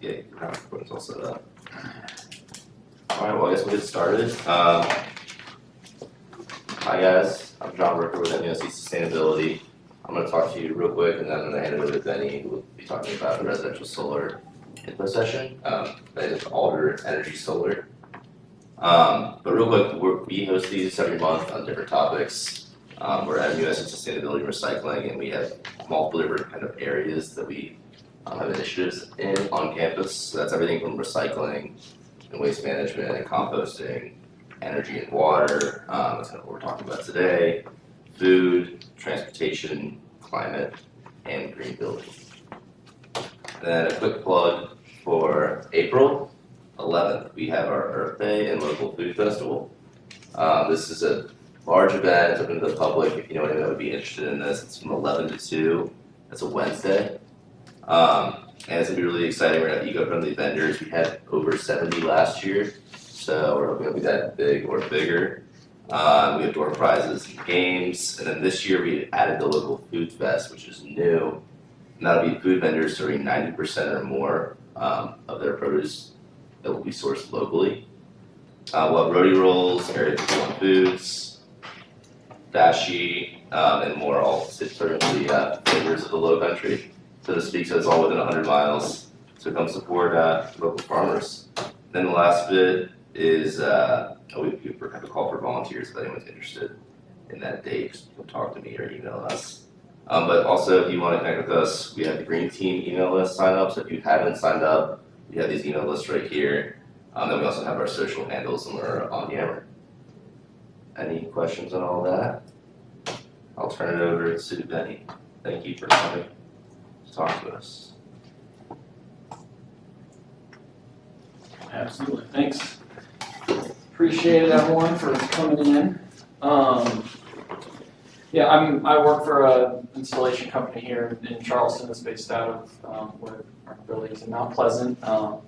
Yeah, your ground recording's all set up. Alright, well, I guess we'll get started. Hi guys, I'm John Ricker with MUSC Sustainability. I'm going to talk to you real quick and then I'm going to hand it over to Benny, who will be talking about the residential solar info session. That is Alder Energy Solar. But real quick, we host these every month on different topics. We're at MUSC Sustainability and Recycling, and we have multiple different kind of areas that we have initiatives in on campus. So that's everything from recycling and waste management and composting, energy and water, that's kind of what we're talking about today, food, transportation, climate, and green building. And then a quick plug for April 11th, we have our Earth Day and Local Food Festival. This is a large event, open to the public. If you know anyone that would be interested in this, it's from 11 to 2. That's a Wednesday. And it's going to be really exciting. We're going to have eco-friendly vendors. We had over 70 last year, so we're hoping it'll be that big or bigger. We have door prizes and games, and then this year we added the local food fest, which is new. And that'll be food vendors serving 90% or more of their produce that will be sourced locally. We'll have roadie rolls, Area 51 foods, dashi, and more, all serving the flavors of the Low Country, so to speak. So it's all within 100 miles. So come support local farmers. Then the last bit is we have a call for volunteers if anyone's interested in that date. Just talk to me or email us. But also, if you want to connect with us, we have the Green Team email list sign up. So if you haven't signed up, we have these email lists right here. Then we also have our social handles and we're on Yammer. Any questions on all that? I'll turn it over to Benny. Thank you for coming to talk to us. Absolutely, thanks. Appreciate it, everyone, for coming in. I work for an installation company here in Charleston that's based out of where our building is in Mount Pleasant,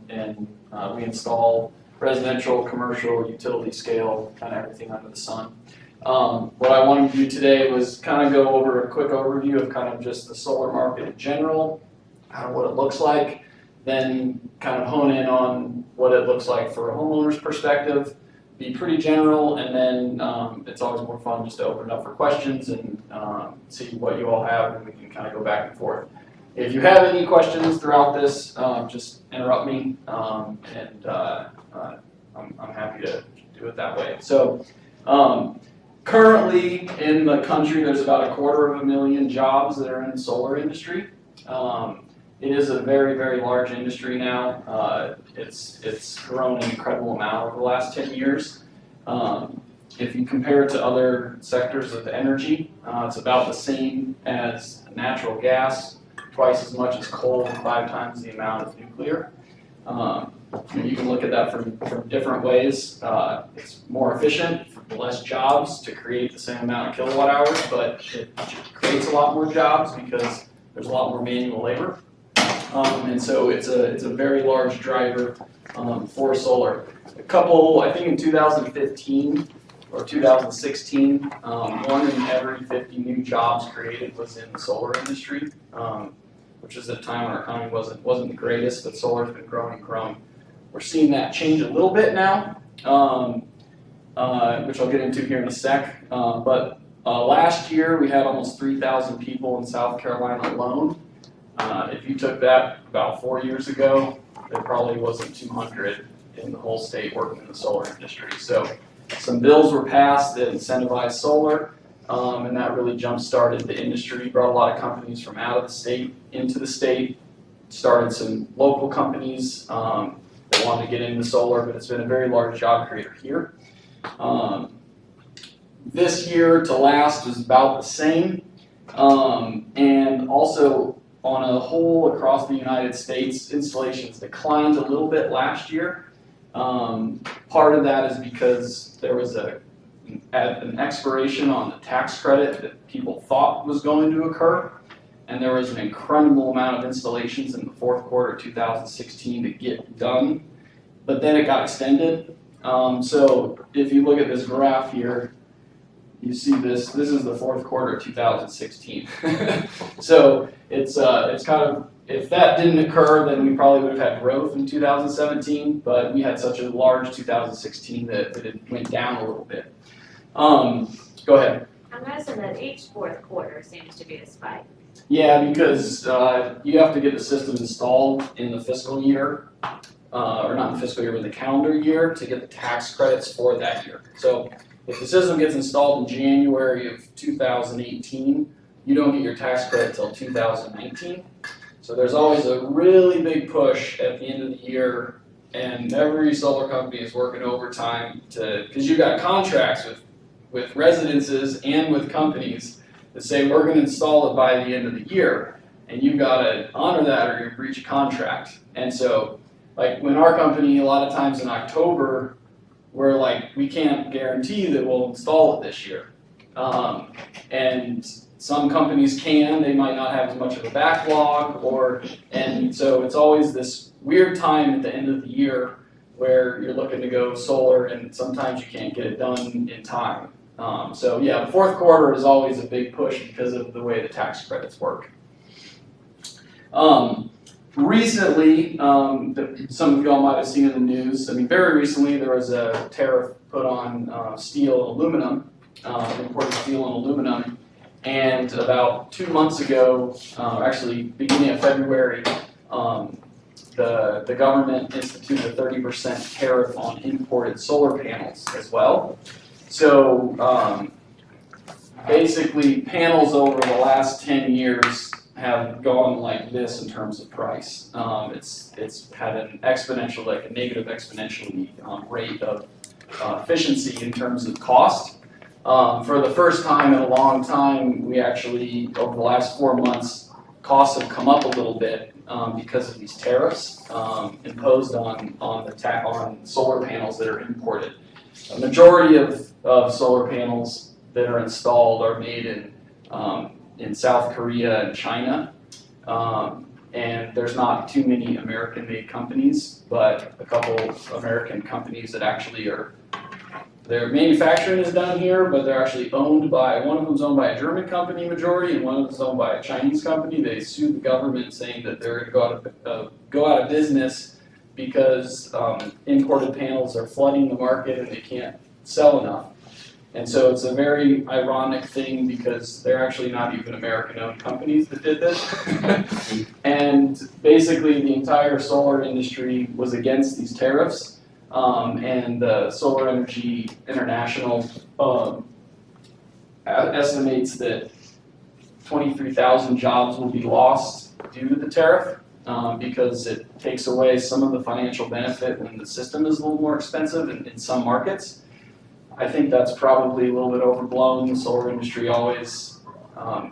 and we install residential, commercial, utility scale, kind of everything under the sun. What I wanted to do today was kind of go over a quick overview of kind of just the solar market in general, kind of what it looks like, then kind of hone in on what it looks like for a homeowner's perspective, be pretty general, and then it's always more fun just to open it up for questions and see what you all have, and we can kind of go back and forth. If you have any questions throughout this, just interrupt me, and I'm happy to do it that way. So currently in the country, there's about 250,000 jobs that are in the solar industry. It is a very, very large industry now. It's grown an incredible amount over the last 10 years. If you compare it to other sectors of energy, it's about the same as natural gas, twice as much as coal, and 5 times the amount of nuclear. You can look at that from different ways. It's more efficient, less jobs to create the same amount of kilowatt hours, but it creates a lot more jobs because there's a lot more manual labor. And so it's a very large driver for solar. I think in 2015 or 2016, 1 in every 50 new jobs created was in the solar industry, which is at a time when our economy wasn't the greatest, but solar's been growing and growing. We're seeing that change a little bit now, which I'll get into here in a sec. But last year we had almost 3,000 people in South Carolina alone. If you took that about 4 years ago, there probably wasn't 200 in the whole state working in the solar industry. So some bills were passed that incentivized solar, and that really jump-started the industry, brought a lot of companies from out of the state into the state, started some local companies that wanted to get into solar, but it's been a very large job creator here. This year to last was about the same, and also on a whole across the United States, installations declined a little bit last year. Part of that is because there was an expiration on the tax credit that people thought was going to occur, and there was an incredible amount of installations in the fourth quarter of 2016 to get done, but then it got extended. So if you look at this graph here, you see this is the fourth quarter of 2016. So it's kind of, if that didn't occur, then we probably would have had growth in 2017, but we had such a large 2016 that it went down a little bit. Go ahead. I'm noticing that each fourth quarter seems to be a spike. Yeah, because you have to get the system installed in the fiscal year, or not in the fiscal year, but the calendar year to get the tax credits for that year. So if the system gets installed in January of 2018, you don't get your tax credit till 2019. So there's always a really big push at the end of the year, and every solar company is working overtime because you got contracts with residences and with companies that say we're going to install it by the end of the year, and you've got to honor that or you breach a contract. And so, like when our company, a lot of times in October, we're like, we can't guarantee that we'll install it this year. And some companies can, they might not have as much of a backlog, and so it's always this weird time at the end of the year where you're looking to go solar and sometimes you can't get it done in time. So yeah, the fourth quarter is always a big push because of the way the tax credits work. Recently, some of y'all might have seen in the news, I mean very recently there was a tariff put on steel and aluminum, imported steel and aluminum, and about 2 months ago, actually beginning of February, the government instituted a 30% tariff on imported solar panels as well. So basically panels over the last 10 years have gone like this in terms of price. It's had an exponential, like a negative exponential rate of efficiency in terms of cost. For the first time in a long time, we actually, over the last 4 months, costs have come up a little bit because of these tariffs imposed on solar panels that are imported. A majority of solar panels that are installed are made in South Korea and China, and there's not too many American-made companies, but a couple American companies that actually their manufacturing is done here, but they're actually owned by, one of them's owned by a German company majority, and one of them's owned by a Chinese company. They sued the government saying that they're going to go out of business because imported panels are flooding the market and they can't sell enough. And so it's a very ironic thing because they're actually not even American-owned companies that did this. And basically the entire solar industry was against these tariffs. And the Solar Energy International estimates that 23,000 jobs will be lost due to the tariff because it takes away some of the financial benefit when the system is a little more expensive in some markets. I think that's probably a little bit overblown. The solar industry always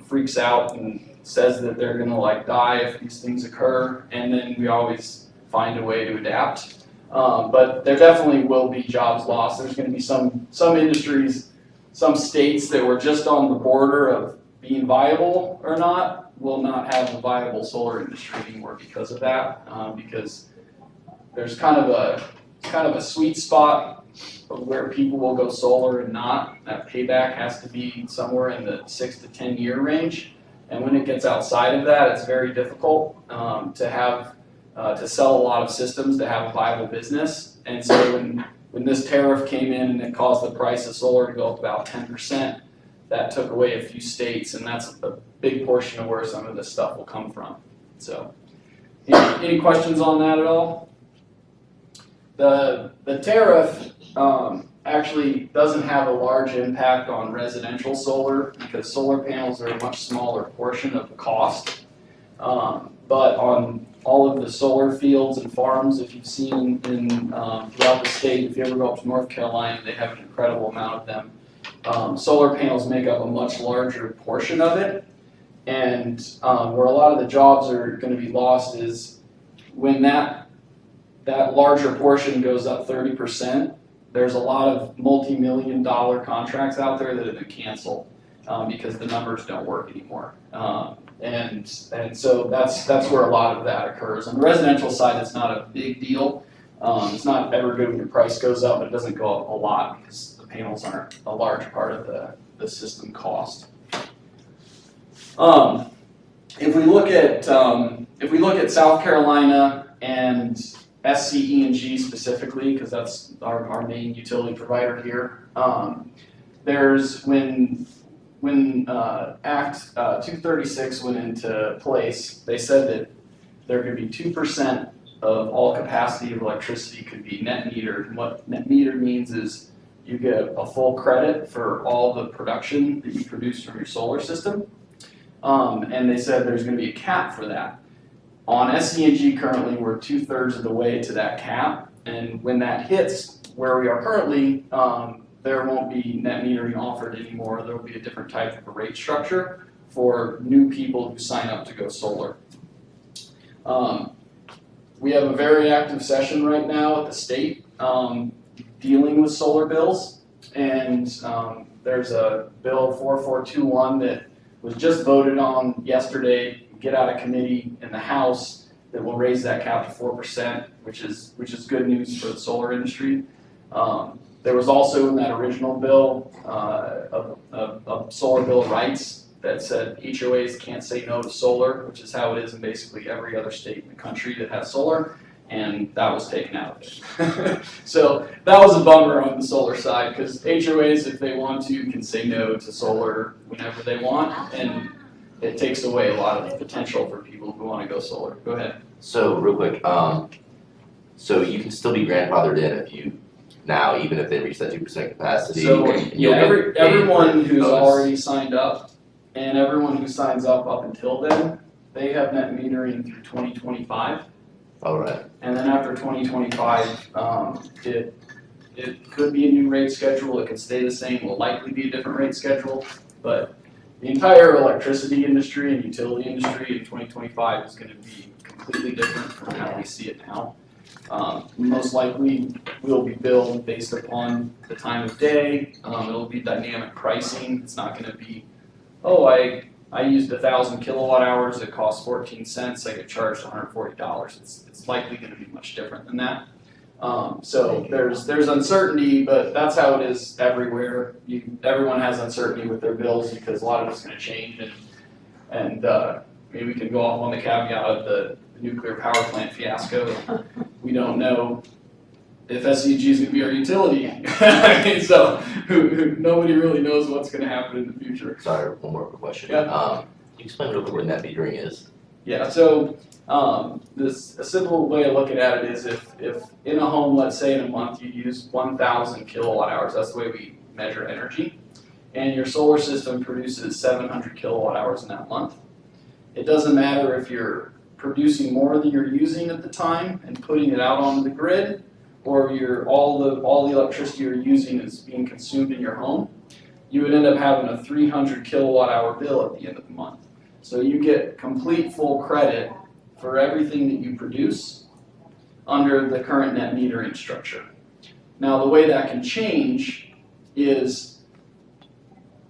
freaks out and says that they're going to like die if these things occur, and then we always find a way to adapt. But there definitely will be jobs lost. There's going to be some industries, some states that were just on the border of being viable or not, will not have a viable solar industry anymore because of that. Because there's kind of a sweet spot of where people will go solar and not. That payback has to be somewhere in the 6 to 10 year range. And when it gets outside of that, it's very difficult to sell a lot of systems to have a viable business. And so when this tariff came in and it caused the price of solar to go up about 10%, that took away a few states, and that's a big portion of where some of this stuff will come from. So, any questions on that at all? The tariff actually doesn't have a large impact on residential solar because solar panels are a much smaller portion of the cost. But on all of the solar fields and farms, if you've seen throughout the state, if you ever go up to North Carolina, they have an incredible amount of them. Solar panels make up a much larger portion of it, and where a lot of the jobs are going to be lost is when that larger portion goes up 30%. There's a lot of multi-million-dollar contracts out there that have been canceled because the numbers don't work anymore. And so that's where a lot of that occurs. On the residential side, it's not a big deal. It's not ever good when your price goes up, but it doesn't go up a lot because the panels aren't a large part of the the system cost. If we look at South Carolina and SCE&G specifically, because that's our main utility provider here, there's when Act 236 went into place, they said that there could be 2% of all capacity of electricity could be net metered. And what net metered means is you get a full credit for all the production that you produce from your solar system. And they said there's going to be a cap for that. On SCE&G currently, we're 2/3 of the way to that cap. And when that hits where we are currently, there won't be net metering offered anymore. There will be a different type of a rate structure for new people who sign up to go solar. We have a very active session right now at the state dealing with solar bills, and there's a bill 4421 that was just voted on yesterday, get out of committee in the House, that will raise that cap to 4%, which is good news for the solar industry. There was also in that original bill a solar bill of rights that said HOAs can't say no to solar, which is how it is in basically every other state in the country that has solar, and that was taken out of it. So that was a bummer on the solar side, because HOAs, if they want to, can say no to solar whenever they want, and it takes away a lot of the potential for people who want to go solar. Go ahead. So real quick, so you can still be grandfathered in if you, now, even if they reach that 2% capacity. So you'll yeah, get paid everyone for who's bonus. already signed up, and everyone who signs up until then, they have net metering through 2025. All right. And then after 2025, it could be a new rate schedule, it could stay the same, will likely be a different rate schedule, but the entire electricity industry and utility industry in 2025 is gonna be completely different from how we see it now. Most likely, we'll be billed based upon the time of day, it'll be dynamic pricing, it's not gonna be, oh, I used 1,000 kilowatt hours, it costs 14 cents, I get charged $140. It's likely gonna be much different than that. So there's uncertainty, but that's how it is everywhere. Everyone has uncertainty with their bills because a lot of it's gonna change, and maybe we can go off on the caveat of the nuclear power plant fiasco. We don't know if SCG is gonna be our utility. I mean, so nobody really knows what's gonna happen in the future. Sorry, one more quick question. Yeah. Can you explain real quick what net metering is? Yeah, so a simple way of looking at it is if in a home, let's say in a month you use 1,000 kilowatt hours, that's the way we measure energy, and your solar system produces 700 kilowatt hours in that month. It doesn't matter if you're producing more than you're using at the time and putting it out onto the grid, or all the electricity you're using is being consumed in your home, you would end up having a 300 kilowatt hour bill at the end of the month. So you get complete full credit for everything that you produce under the current net metering structure. Now the way that can change is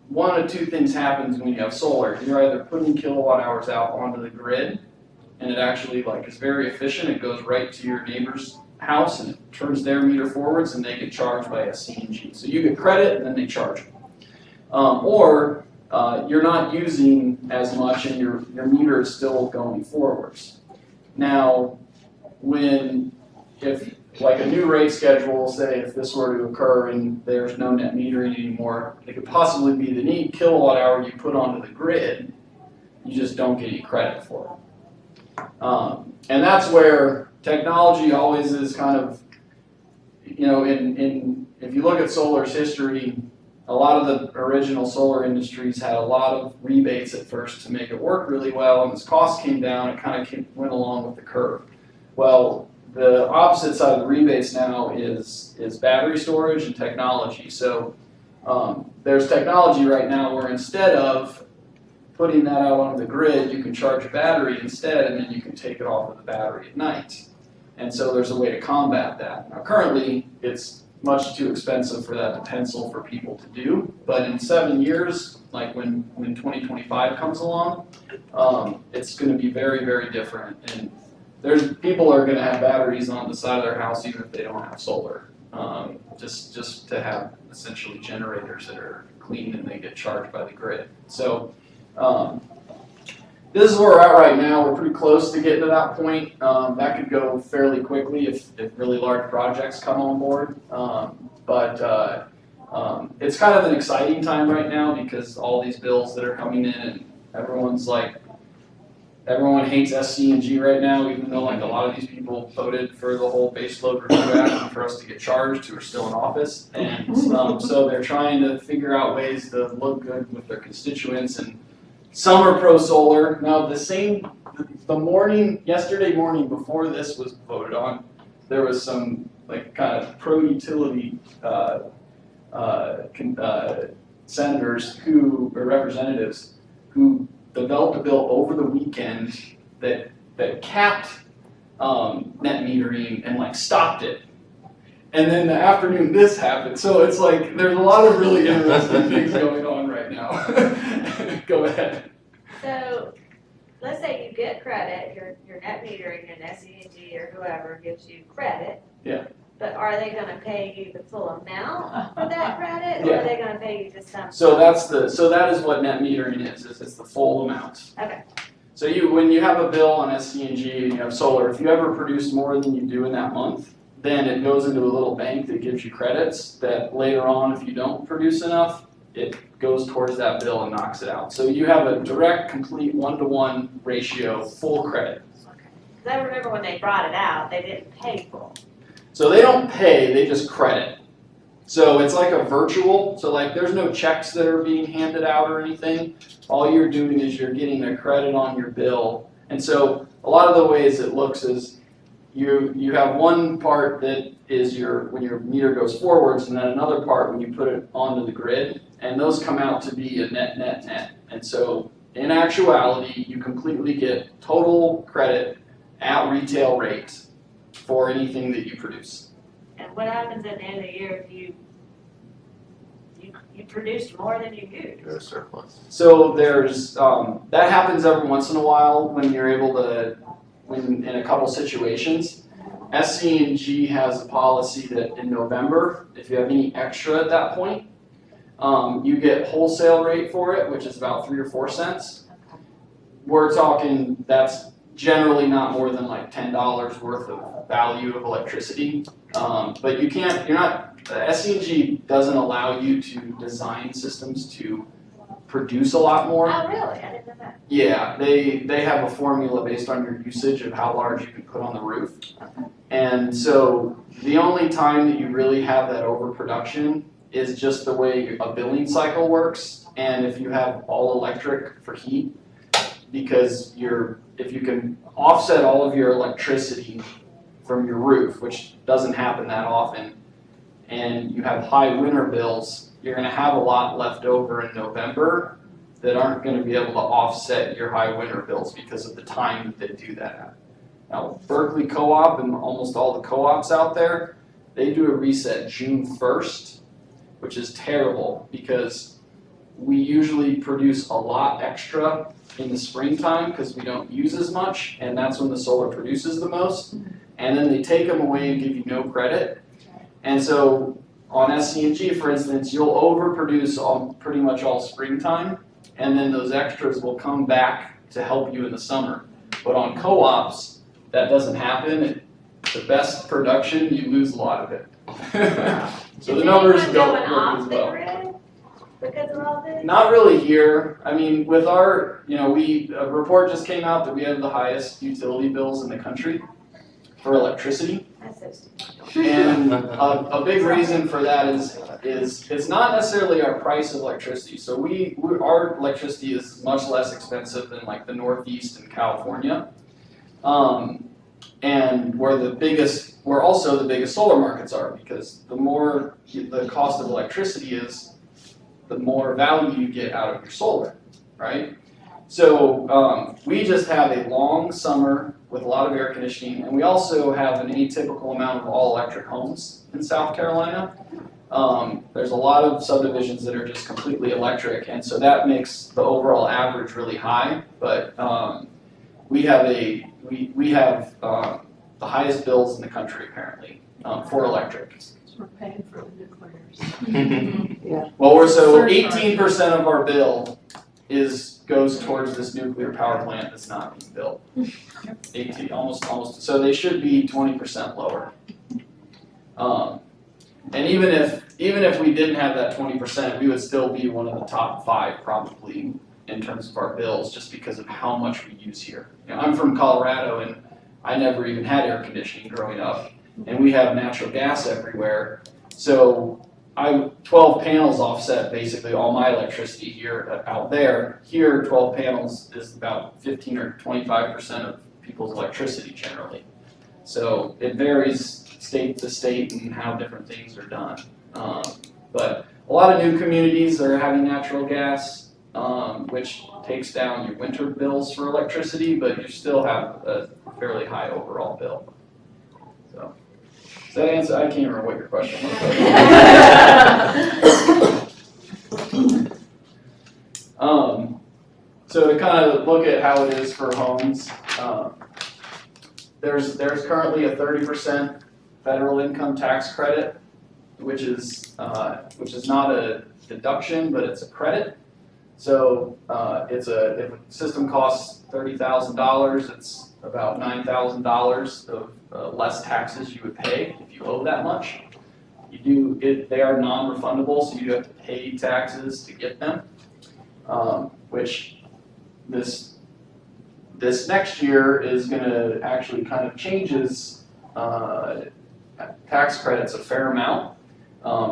one of two things happens when you have solar. You're either putting kilowatt hours out onto the grid, and it actually is very efficient. It goes right to your neighbor's house and it turns their meter forwards, and they get charged by SCE&G. So you get credit and then they charge you. Or you're not using as much and your meter is still going forwards. Now, if a new rate schedule, say if this were to occur and there's no net metering anymore, it could possibly be the neat kilowatt hour you put onto the grid, you just don't get any credit for it. And that's where technology always is kind of, if you look at solar's history, a lot of the original solar industries had a lot of rebates at first to make it work really well, and as costs came down, it kind of went along with the curve. Well, the opposite side of the rebates now is battery storage and technology. So there's technology right now where instead of putting that out on the grid, you can charge a battery instead, and then you can take it off of the battery at night. And so there's a way to combat that. Now currently, it's much too expensive for that to pencil for people to do, but in 7 years, like when 2025 comes along, it's going to be very, very different. And people are going to have batteries on the side of their house even if they don't have solar, just to have essentially generators that are cleaned and they get charged by the grid. So this is where we're at right now. We're pretty close to getting to that point. That could go fairly quickly if really large projects come on board. It's kind of an exciting time right now because all these bills that are coming in and everyone hates SC&G right now, even though like a lot of these people voted for the whole baseload review act and for us to get charged who are still in office. And so they're trying to figure out ways to look good with their constituents, and some are pro-solar. Now yesterday morning before this was voted on, there was some like kind of pro-utility senators or representatives who developed a bill over the weekend that capped net metering and like stopped it. And then the afternoon this happened. So it's like there's a lot of really interesting things going on right now. Go ahead. So let's say you get credit, your net metering and SE&G or whoever gives you credit. Yeah. But are they gonna pay you the full amount for that credit, or Yeah. are they gonna pay you just some? So that is what net metering is it's the full amount. Okay. So when you have a bill on SC&G and you have solar, if you ever produce more than you do in that month, then it goes into a little bank that gives you credits that later on, if you don't produce enough, it goes towards that bill and knocks it out. So you have a direct, complete one-to-one ratio, full credit. Okay. 'Cause I remember when they brought it out, they didn't pay full. So they don't pay, they just credit. So it's like a virtual, so like there's no checks that are being handed out or anything. All you're doing is you're getting a credit on your bill. And so a lot of the ways it looks is you have one part that is when your meter goes forwards, and then another part when you put it onto the grid, and those come out to be a net. And so in actuality, you completely get total credit at retail rate for anything that you produce. And what happens at the end of the year if you produced more than you used? There's a surplus. So there's that happens every once in a while when you're able to, when in a couple situations. SC&G has a policy that in November, if you have any extra at that point, you get wholesale rate for it, which is about 3 or 4 cents. We're talking that's generally not more than like $10 worth of value of electricity. But SC&G doesn't allow you to design systems to produce a lot more. Oh, really? I didn't know that. Yeah, they have a formula based on your usage of how large you can put on the roof. And so the only time that you really have that overproduction is just the way a billing cycle works, and if you have all electric for heat, because if you can offset all of your electricity from your roof, which doesn't happen that often, and you have high winter bills, you're going to have a lot left over in November that aren't going to be able to offset your high winter bills because of the time that they do that at. Now, Berkeley Co-op and almost all the co-ops out there, they do a reset June 1st, which is terrible because we usually produce a lot extra in the springtime because we don't use as much, and that's when the solar produces the most. And then they take them away and give you no credit. And so on SC&G, for instance, you'll overproduce pretty much all springtime, and then those extras will come back to help you in the summer. But on co-ops, that doesn't happen. The best production, you lose a lot of it. So the numbers don't work as well. Because of all this? Not really here. I mean, with our, a report just came out that we have the highest utility bills in the country for electricity. That's so stupid. And a big reason for that is it's not necessarily our price of electricity. So our electricity is much less expensive than like the Northeast and California. And where also the biggest solar markets are, because the more the cost of electricity is, the more value you get out of your solar, right? So we just have a long summer with a lot of air conditioning, and we also have an atypical amount of all electric homes in South Carolina. There's a lot of subdivisions that are just completely electric, and so that makes the overall average really high. But we have the highest bills in the country apparently, for electric. We're paying for the nuclears. Well, so Surcharge. 18% of our bill goes towards this nuclear power plant that's not being built. 18, almost, so they should be 20% lower. And even if we didn't have that 20%, we would still be one of the top 5 probably in terms of our bills, just because of how much we use here. You know, I'm from Colorado, and I never even had air conditioning growing up, and we have natural gas everywhere. So 12 panels offset basically all my electricity here out there. Here, 12 panels is about 15 or 25% of people's electricity generally. So it varies state to state and how different things are done. But a lot of new communities are having natural gas, which takes down your winter bills for electricity, but you still have a fairly high overall bill. So, does that answer? I can't remember what your question was. So to kind of look at how it is for homes, there's currently a 30% federal income tax credit, which is not a deduction, but it's a credit. So if a system costs $30,000, it's about $9,000 of less taxes you would pay if you owe that much. They are non-refundable, so you have to pay taxes to get them, which this next year is going to actually kind of changes tax credits a fair amount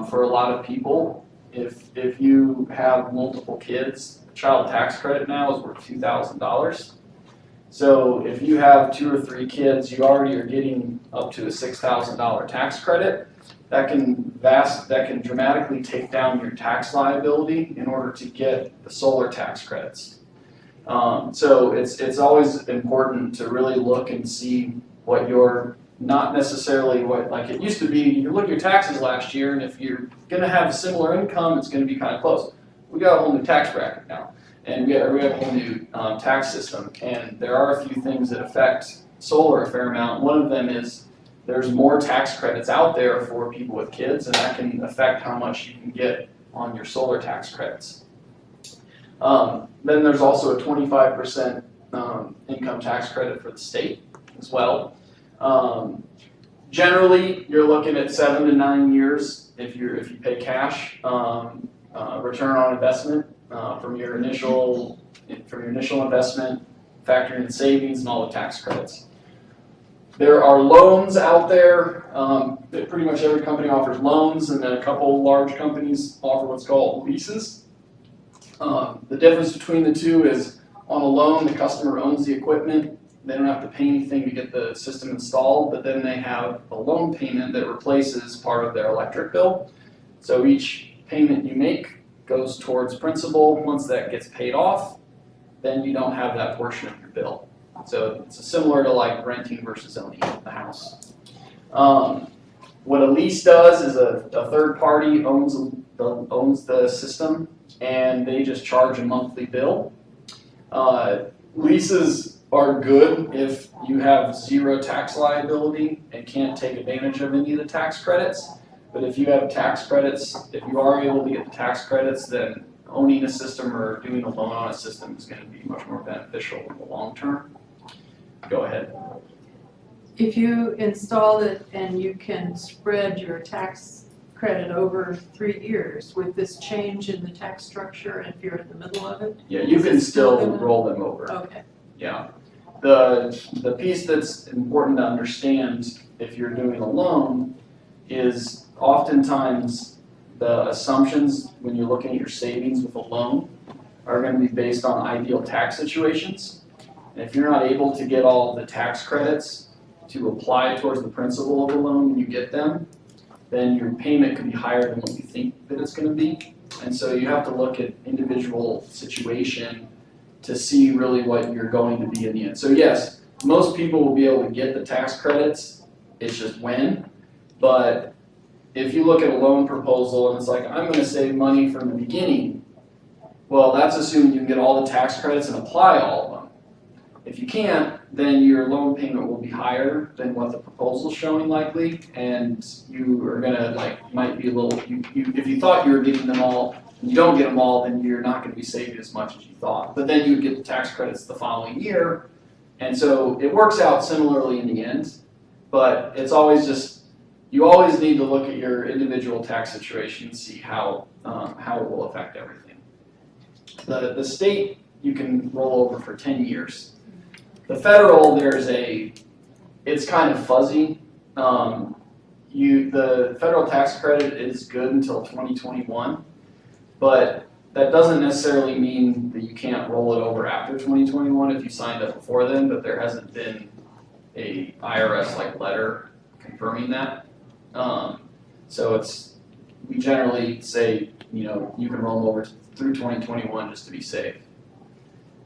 for a lot of people. If you have multiple kids, the child tax credit now is worth $2,000. So if you have 2 or 3 kids, you already are getting up to a $6,000 tax credit. That can dramatically take down your tax liability in order to get the solar tax credits. So it's always important to really look and see what your, not necessarily what, like it used to be, you look at your taxes last year, and if you're going to have similar income, it's going to be kind of close. We got a whole new tax bracket now, and we have a whole new tax system, and there are a few things that affect solar a fair amount. One of them is there's more tax credits out there for people with kids, and that can affect how much you can get on your solar tax credits. Then there's also a 25% income tax credit for the state as well. Generally, you're looking at 7 to 9 years if you pay cash return on investment from your initial investment, factoring in savings and all the tax credits. There are loans out there. Pretty much every company offers loans, and then a couple large companies offer what's called leases. The difference between the two is on a loan, the customer owns the equipment. They don't have to pay anything to get the system installed, but then they have a loan payment that replaces part of their electric bill. So each payment you make goes towards principal. Once that gets paid off, then you don't have that portion of your bill. So it's similar to like renting versus owning the house. What a lease does is a third party owns the system, and they just charge a monthly bill. Leases are good if you have zero tax liability and can't take advantage of any of the tax credits. But if you have tax credits, if you are able to get the tax credits, then owning a system or doing a loan on a system is going to be much more beneficial in the long term. Go ahead. If you install it and you can spread your tax credit over 3 years with this change in the tax structure, if you're in the middle of it? Yeah, you can still roll them over. Okay. Yeah. The piece that's important to understand if you're doing a loan is oftentimes the assumptions when you're looking at your savings with a loan are going to be based on ideal tax situations. And if you're not able to get all of the tax credits to apply towards the principal of the loan when you get them, then your payment could be higher than what you think that it's going to be. And so you have to look at individual situation to see really what you're going to be in the end. So yes, most people will be able to get the tax credits, it's just when. But if you look at a loan proposal and it's like, I'm going to save money from the beginning, well, that's assuming you can get all the tax credits and apply all of them. If you can't, then your loan payment will be higher than what the proposal's showing likely, and you are gonna might be a little, if you thought you were getting them all, and you don't get them all, then you're not gonna be saving as much as you thought. But then you would get the tax credits the following year, and so it works out similarly in the end, but it's always just, you always need to look at your individual tax situation and see how it will affect everything. The state, you can roll over for 10 years. The federal, it's kind of fuzzy. The federal tax credit is good until 2021, but that doesn't necessarily mean that you can't roll it over after 2021 if you signed up before then, but there hasn't been a IRS letter confirming that. So we generally say, you can roll over through 2021 just to be safe.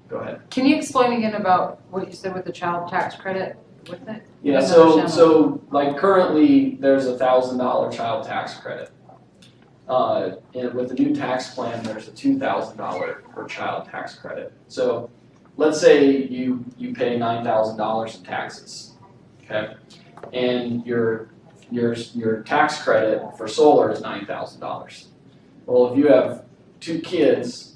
Go ahead. Can you explain again about what you said with the child tax credit with it? Yeah, I don't understand so currently there's $1,000 child tax credit. And with the new tax plan, there's a $2,000 per child tax credit. So let's say you pay $9,000 in taxes, okay? And your tax credit for solar is $9,000. Well, if you have 2 kids,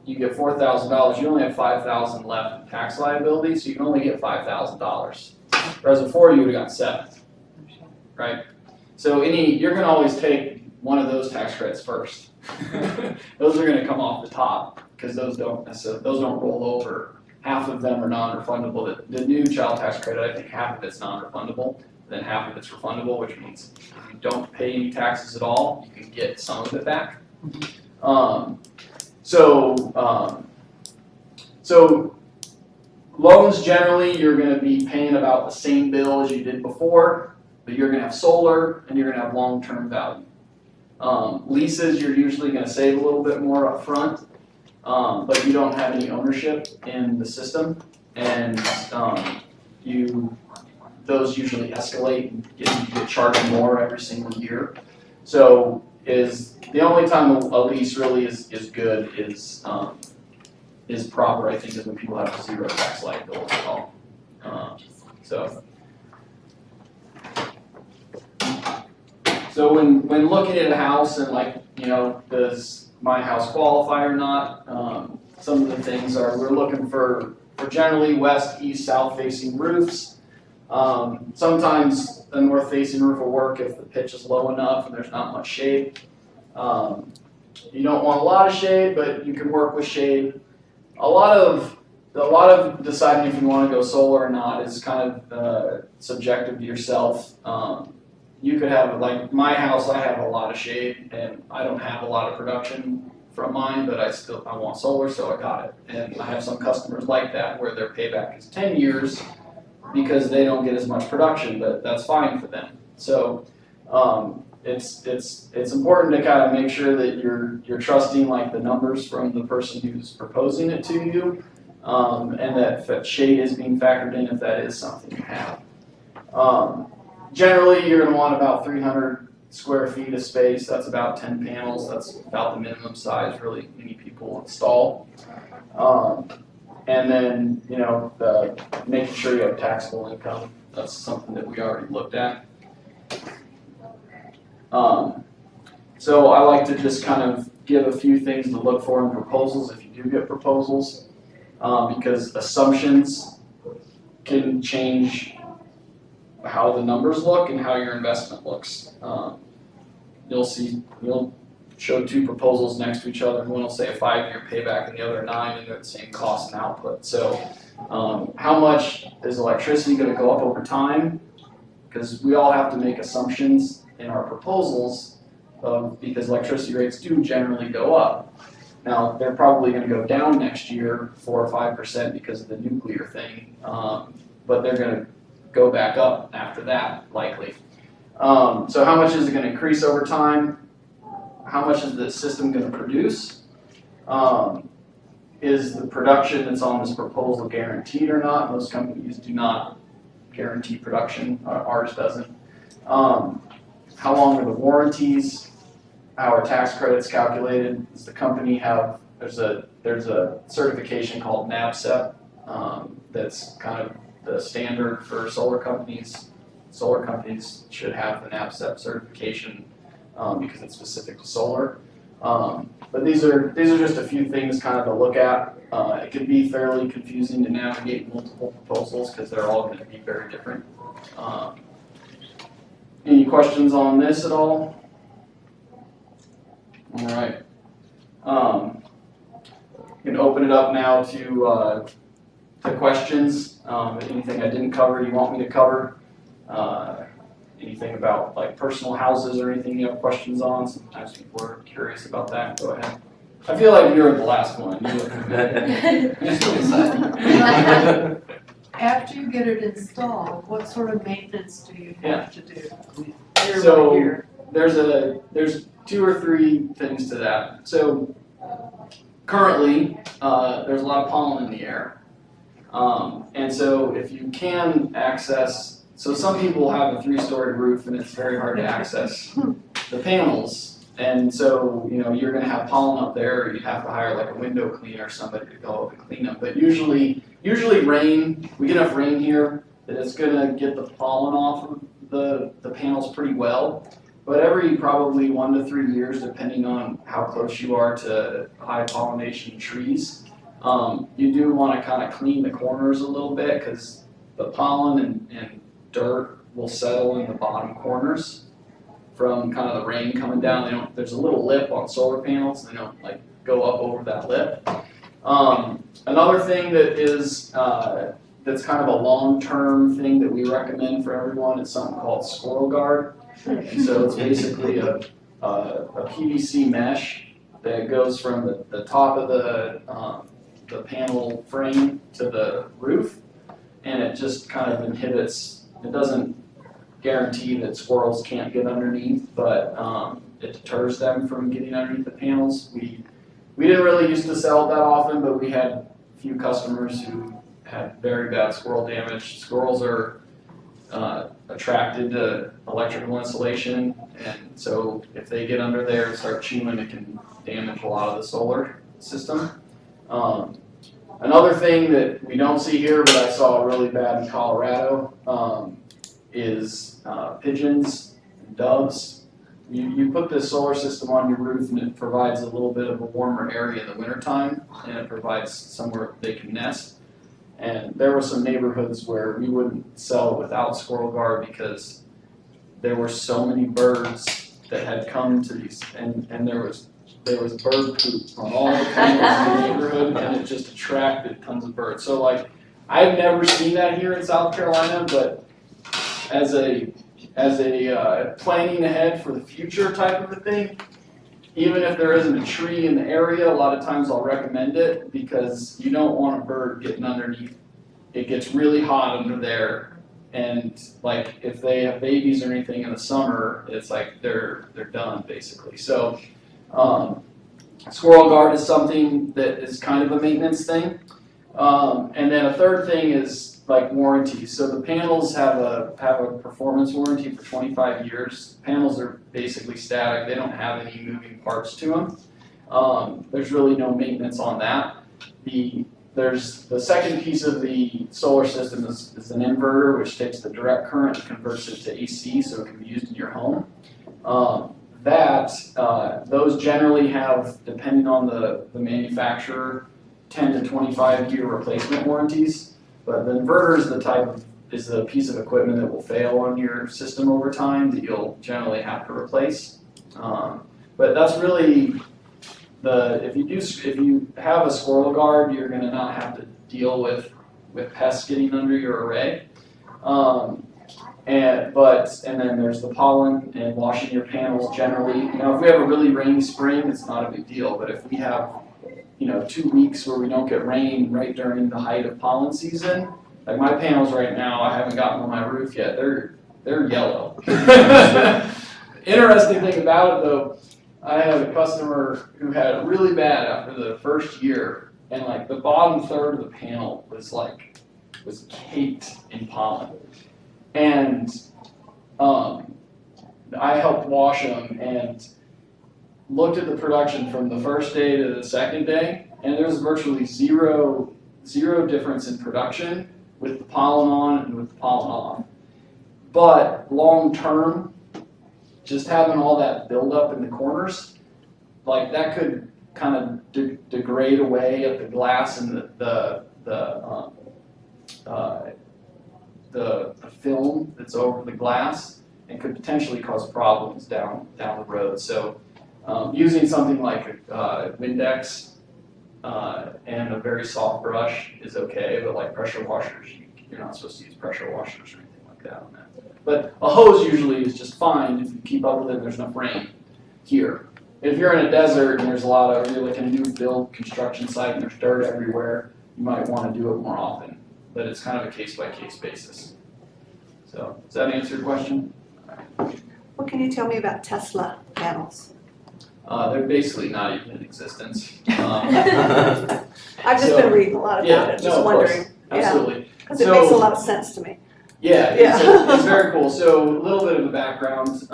you get $4,000, you only have $5,000 left in tax liability, so you can only get $5,000. Whereas before you would have got $7,000, right? So you're gonna always take one of those tax credits first. Those are gonna come off the top, because those don't roll over. Half of them are non-refundable. The new child tax credit, I think half of it's non-refundable, then half of it's refundable, which means if you don't pay any taxes at all, you can get some of it back. So loans generally, you're gonna be paying about the same bill as you did before, but you're gonna have solar and you're gonna have long-term value. Leases, you're usually gonna save a little bit more up front, but you don't have any ownership in the system, and those usually escalate and you get charged more every single year. So the only time a lease really is good is proper, I think, is when people have 0 tax liability at all. So when looking at a house and does my house qualify or not, some of the things are, we're looking for generally west, east, south facing roofs. Sometimes the north facing roof will work if the pitch is low enough and there's not much shade. You don't want a lot of shade, but you can work with shade. A lot of deciding if you want to go solar or not is kind of subjective to yourself. You could have, my house, I have a lot of shade and I don't have a lot of production from mine, but I want solar, so I got it. And I have some customers like that where their payback is 10 years because they don't get as much production, but that's fine for them. So it's important to kind of make sure that you're trusting the numbers from the person who's proposing it to you, and that shade is being factored in if that is something you have. Generally, you're going to want about 300 square feet of space. That's about 10 panels. That's about the minimum size really many people install. And then making sure you have taxable income. That's something that we already looked at. So I like to just kind of give a few things to look for in proposals if you do get proposals, because assumptions can change how the numbers look and how your investment looks. You'll show 2 proposals next to each other, and one will say a 5-year payback and the other 9, and they're the same cost and output. So how much is electricity going to go up over time? Because we all have to make assumptions in our proposals because electricity rates do generally go up. Now, they're probably going to go down next year 4 or 5% because of the nuclear thing, but they're going to go back up after that, likely. So how much is it going to increase over time? How much is the system going to produce? Is the production that's on this proposal guaranteed or not? Most companies do not guarantee production. Ours doesn't. How long are the warranties? How are tax credits calculated? Does the company have, there's a certification called NABCEP that's kind of the standard for solar companies. Solar companies should have the NABCEP certification because it's specific to solar. But these are just a few things kind of to look at. It can be fairly confusing to navigate multiple proposals because they're all going to be very different. Any questions on this at all? All right. I'm going to open it up now to questions. Anything I didn't cover you want me to cover? Anything about like personal houses or anything you have questions on? Sometimes people are curious about that. Go ahead. I feel like you're the last one. You look After you get it installed, what sort of maintenance do you have to do year So- by year? There's 2 or 3 things to that. So currently, there's a lot of pollen in the air. And so if you can access, so some people have a 3-story roof and it's very hard to access the panels. And so, you know, you're gonna have pollen up there, you have to hire like a window cleaner or somebody to go up and clean them. But usually rain, we get enough rain here that it's gonna get the pollen off of the panels pretty well. But every probably 1 to 3 years, depending on how close you are to high pollination trees, you do wanna kinda clean the corners a little bit because the pollen and dirt will settle in the bottom corners from kind of the rain coming down. There's a little lip on solar panels, they don't like go up over that lip. Another thing that is that's kind of a long-term thing that we recommend for everyone is something called squirrel guard. And so it's basically a PVC mesh that goes from the top of the panel frame to the roof, and it just kind of inhibits. It doesn't guarantee that squirrels can't get underneath, but it deters them from getting underneath the panels. We didn't really used to sell it that often, but we had a few customers who had very bad squirrel damage. Squirrels are attracted to electrical insulation, and so if they get under there and start chewing, it can damage a lot of the solar system. Another thing that we don't see here, but I saw really bad in Colorado, is pigeons and doves. You put this solar system on your roof and it provides a little bit of a warmer area in the wintertime, and it provides somewhere they can nest. And there were some neighborhoods where we wouldn't sell it without squirrel guard because there were so many birds that had come to these, and there was bird poop on all the panels in the neighborhood, and it just attracted tons of birds. So like, I've never seen that here in South Carolina, but as a planning ahead for the future type of a thing, even if there isn't a tree in the area, a lot of times I'll recommend it because you don't want a bird getting underneath. It gets really hot under there, and like if they have babies or anything in the summer, it's like they're done basically. So squirrel guard is something that is kind of a maintenance thing. And then a third thing is like warranties. So the panels have a performance warranty for 25 years. Panels are basically static. They don't have any moving parts to them. There's really no maintenance on that. There's the second piece of the solar system is an inverter, which takes the direct current and converts it to AC so it can be used in your home. Those generally have, depending on the manufacturer, 10 to 25 year replacement warranties. But the inverter is the piece of equipment that will fail on your system over time that you'll generally have to replace. But that's really if you have a squirrel guard, you're going to not have to deal with pests getting under your array. And then there's the pollen and washing your panels generally. Now, if we have a really rainy spring, it's not a big deal. But if we have 2 weeks where we don't get rain right during the height of pollen season, like my panels right now, I haven't gotten on my roof yet. They're yellow. Interesting thing about it though, I had a customer who had it really bad after the first year, and like the bottom third of the panel was caked in pollen. And I helped wash them and looked at the production from the first day to the second day, and there's virtually zero difference in production with the pollen on and with the pollen off. But long term, just having all that buildup in the corners, like that could kind of degrade away at the glass and the film that's over the glass, and could potentially cause problems down the road. So using something like Windex and a very soft brush is okay, but like pressure washers, you're not supposed to use pressure washers or anything like that on that. But a hose usually is just fine if you keep up with it and there's enough rain here. If you're in a desert and there's a lot of, you're like in a new build construction site and there's dirt everywhere, you might want to do it more often. But it's kind of a case-by-case basis. So, does that answer your question? What can you tell me about Tesla panels? They're basically not even in existence. I've just So- been reading a lot Yeah, about it, no, just of course. wondering. Yeah, Absolutely. because it makes a lot of sense to me. Yeah, it's very cool. So a little bit of a background.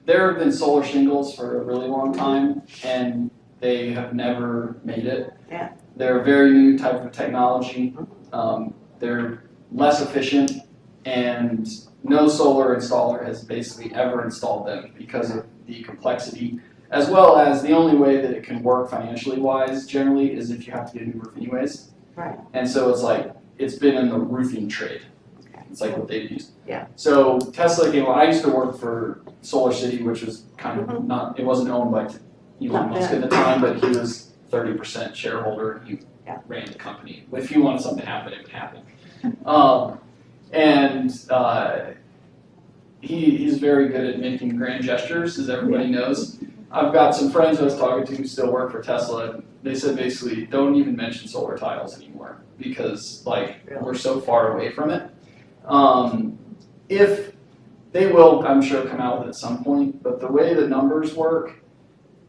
There have been solar shingles for a really long time, and they have never made it. Yeah. They're a very new type of technology. They're less efficient, and no solar installer has basically ever installed them because of the complexity, as well as the only way that it can work financially wise generally is if you have to get a new roof anyways. Right. And so it's like, it's been in the roofing trade. It's like what they've used. Yeah. So Tesla came, I used to work for Solar City, which was kind of not, it wasn't owned by Elon Not Musk then. at the time, but he was 30% shareholder. He ran the company. If he wanted something to happen, it would happen. He's very good at making grand gestures, as everybody knows. I've got some friends I was talking to who still work for Tesla, and they said basically, don't even mention solar tiles anymore, because like, we're so far away from it. If they will, I'm sure, come out with it at some point, but the way the numbers work,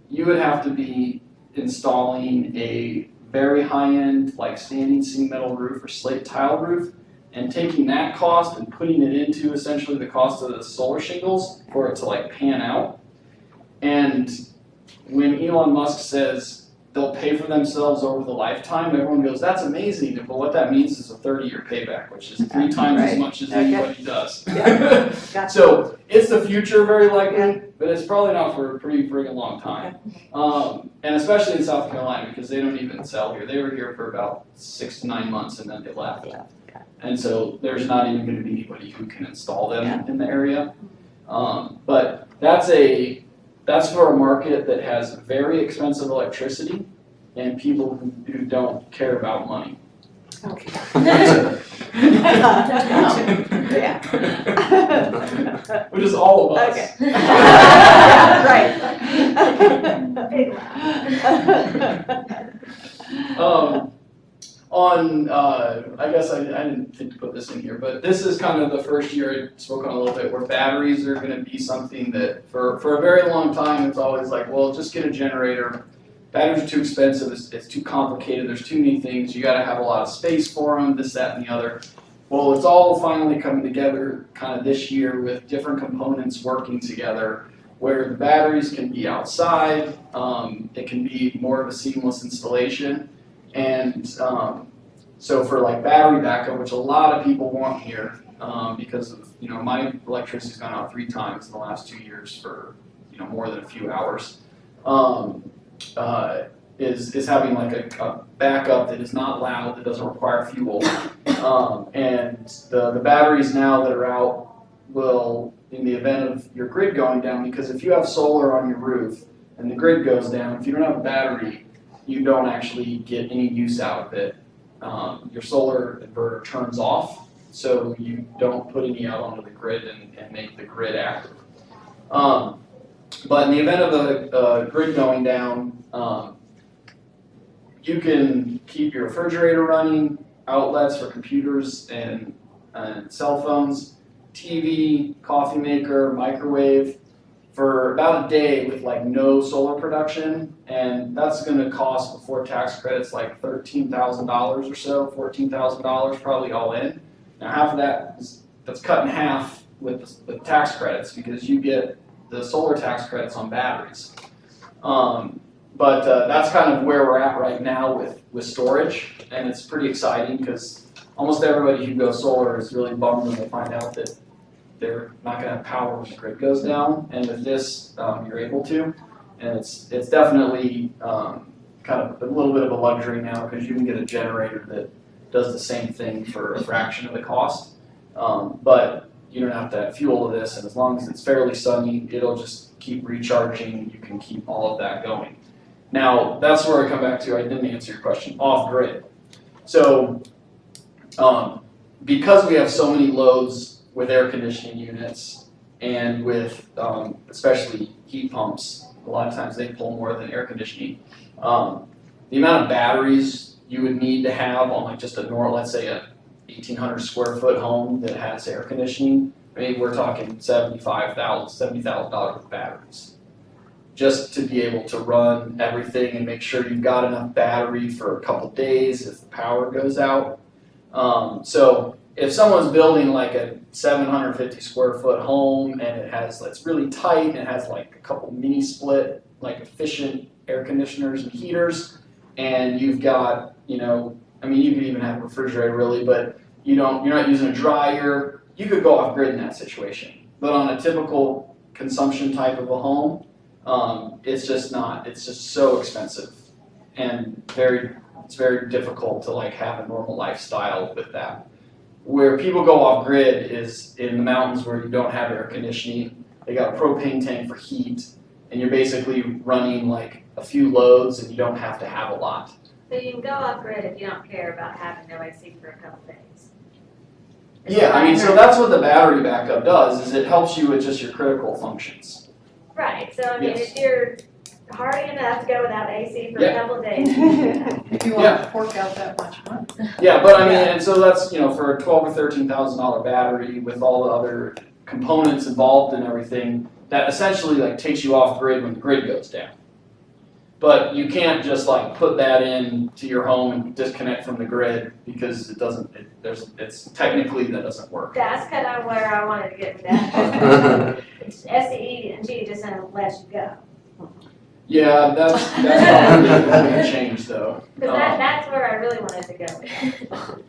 you would have to be installing a very high-end, like standing seam metal roof or slate tile roof, and taking that cost and putting it into essentially the cost of the solar shingles for it to like pan out. And when Elon Musk says they'll pay for themselves over the lifetime, everyone goes, that's amazing, but what that means is a 30-year payback, which is 3 times as Right. much as Okay. anybody does. Yeah. Gotcha. So it's the future very likely, Yeah. but it's probably not for a pretty friggin' long time. And especially in South Carolina, because they don't even sell here. They were here for about 6 to 9 months and then they left. Okay. And so there's not even gonna be anybody who can install them Yeah. in the area. But that's for a market that has very expensive electricity and people who don't care about money. Okay. Yeah. Which is all of us. Okay. Right. Big I guess I didn't think to put this in here, but this is kind of the first year I spoke on a little bit where batteries are gonna be something that for a very long time, it's always like, well, just get a generator. Batteries are too expensive, it's too complicated, there's too many things, you gotta have a lot of space for them, this, that, and the other. Well, it's all finally coming together kind of this year with different components working together where the batteries can be outside, it can be more of a seamless installation. And so for like battery backup, which a lot of people want here, because of, my electricity's gone out 3 times in the last 2 years for, more than a few hours, is having like a backup that is not loud, that doesn't require fuel. And the batteries now that are out will, in the event of your grid going down, because if you have solar on your roof and the grid goes down, if you don't have a battery, you don't actually get any use out of it. Your solar inverter turns off, so you don't put any out onto the grid and make the grid active. But in the event of the grid going down, you can keep your refrigerator running, outlets for computers and cell phones, TV, coffee maker, microwave, for about a day with like no solar production, and that's gonna cost before tax credits like $13,000 or so, $14,000 probably all in. Now half of that's cut in half with the tax credits because you get the solar tax credits on batteries. But that's kind of where we're at right now with storage, and it's pretty exciting because almost everybody who goes solar is really bummed when they find out that they're not gonna have power when the grid goes down, and with this, you're able to. And it's definitely, kind of a little bit of a luxury now, because you can get a generator that does the same thing for a fraction of the cost. But you don't have to add fuel to this, and as long as it's fairly sunny, it'll just keep recharging, you can keep all of that going. Now, that's where I come back to, I didn't answer your question, off-grid. So, because we have so many loads with air conditioning units and with, especially heat pumps, a lot of times they pull more than air conditioning. The amount of batteries you would need to have on like just a normal, let's say a 1,800 square foot home that has air conditioning, maybe we're talking $70,000 with batteries. Just to be able to run everything and make sure you've got enough battery for a couple days if the power goes out. So if someone's building like a 750 square foot home and it's really tight and it has like a couple mini split, like efficient air conditioners and heaters, and you've got, you could even have a refrigerator really, but you're not using a dryer, you could go off grid in that situation. But on a typical consumption type of a home, it's just so expensive and it's very difficult to like have a normal lifestyle with that. Where people go off grid is in the mountains where you don't have air conditioning, they got a propane tank for heat, and you're basically running like a few loads and you don't have to have a lot. So you can go off grid if you don't care about having no AC for a couple days. Yeah, so that's what the battery backup does, is it helps you with just your critical functions. Right, so Yes. if you're hardy enough to go without AC for a Yeah. couple of days, If you want to fork out that much money. Yeah, but and so that's, for a $12,000 or $13,000 battery with all the other components involved and everything, that essentially like takes you off grid when the grid goes down. But you can't just like put that in to your home and disconnect from the grid because it doesn't, technically that doesn't work. that's kind of where I wanted to get to that. SCE&G just doesn't let you go. Yeah, that's probably a change though. Because that's where I really wanted to go with that.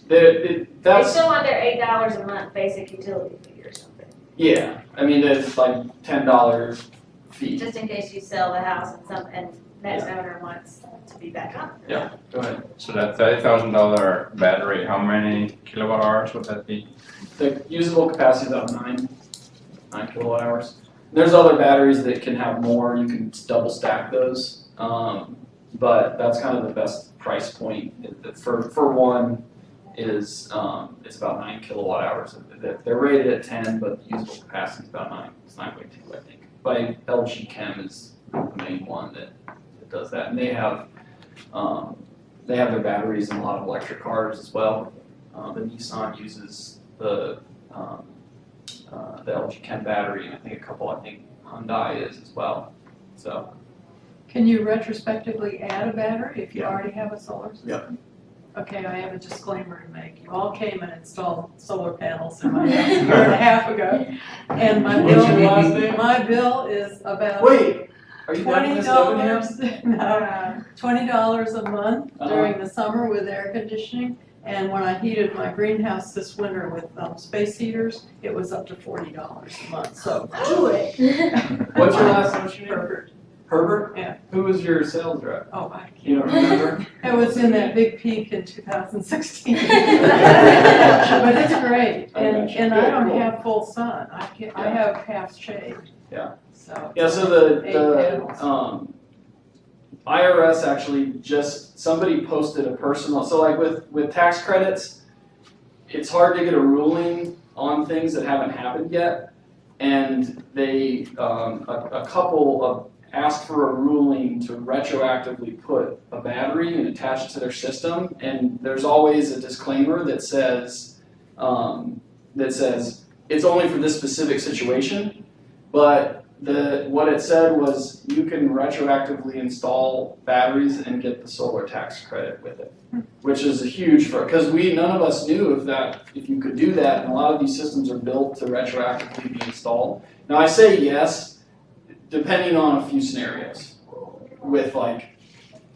They That's, still want their $8 a month basic utility fee or something, yeah, it's like $10 fee. just in case you sell the house and next owner wants to be back on. Yeah, go ahead. So that $30,000 battery, how many kilowatt hours would that be? The usable capacity is about 9 kilowatt hours. There's other batteries that can have more, you can double stack those. But that's kind of the best price point. For one is, it's about 9 kilowatt hours. They're rated at 10, but the usable capacity is about 9. It's 9.2, I think. By LG Chem is the main one that does that. And they have their batteries in a lot of electric cars as well. The Nissan uses the LG Chem battery, and I think Hyundai is as well. So Can you retrospectively add a battery if you already have a solar system? Yep. Okay, I have a disclaimer to make. You all came and installed solar panels in my house a year and a half ago, and my What's your bill, last name? my bill is about wait, are you done with this $20, Debenham? $20 a month Uh-huh. during the summer with air conditioning. And when I heated my greenhouse this winter with space heaters, it was up to $40 a month, so do it. What's your last name? Herbert. Herbert? Yeah. Who was your sales rep? Oh, I You don't remember? It was in that big peak in 2016. But it's great, I got you. and I Good, don't cool. have full sun, I have half shade. Yeah. So. Yeah, so Eight the panels. IRS actually somebody posted a personal, so like with tax credits, it's hard to get a ruling on things that haven't happened yet. And they, a couple asked for a ruling to retroactively put a battery and attach it to their system. And there's always a disclaimer that says it's only for this specific situation. But what it said was you can retroactively install batteries and get the solar tax credit with it, which is a huge because none of us knew if you could do that, and a lot of these systems are built to retroactively be installed. Now I say yes, depending on a few scenarios, with like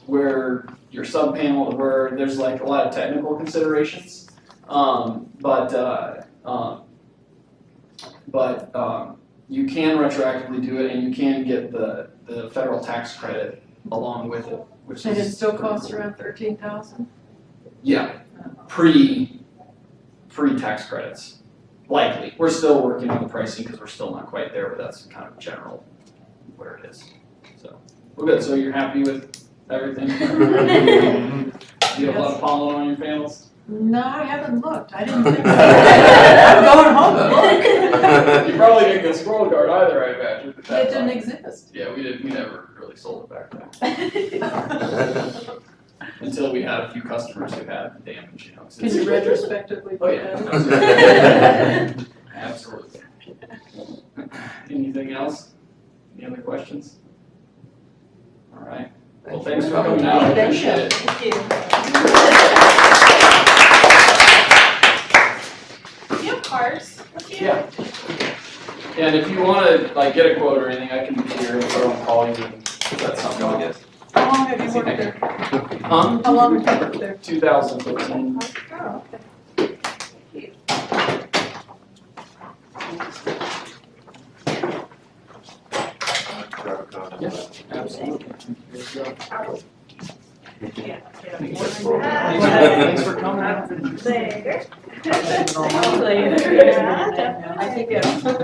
where your sub panel, where there's like a lot of technical considerations. But you can retroactively do it, and you can get the federal tax credit along with it, which And it is still costs around 13,000? yeah, pre-tax credits. Likely, we're still working on the pricing because we're still not quite there, but that's kind of general where it is. So we're good. So you're happy with everything? You have a lot of pollen on your panels? No, I haven't looked. I didn't think. I'm going home to look. You probably didn't get squirrel guard either, I imagine. It didn't exist. Yeah, we never really sold it back then. Until we had a few customers who had damage, you know. 'cause Can it's- you retrospectively? Oh, look yeah. at it? Absolutely. Anything else? Any other questions? All right. Well, thanks for coming out. I appreciate it. Thank you. Do you have cars with you? Yeah. And if you wanna like get a quote or anything, I can be here if I don't call you and that's something I'll get. How long have you worked there? Huh? How long have you worked there? 2015. Oh, Absolutely. yeah. Thanks for coming out. Later. Later. Yeah. I think it's try You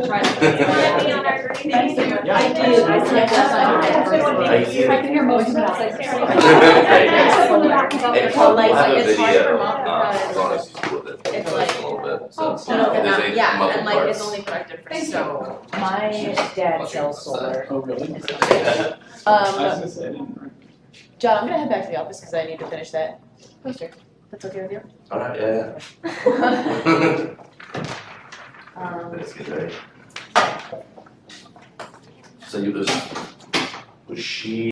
wanna be on our green Thanks so team? much. Yeah. I did. I signed Thank you. I can hear most of it. It's like. Hey, Well, we'll have a it's hard video, for mom because on us with it, it's a like- little bit, so. No, There's not, a yeah, muffled and like it's parts. only corrected for Thank so. My dad sells solar. Oh, really? Um, I was gonna say, I didn't. John, I'm gonna head back to the office because I need to finish that poster. That's okay with you? Alright, yeah, Um, Let's get ready. So was she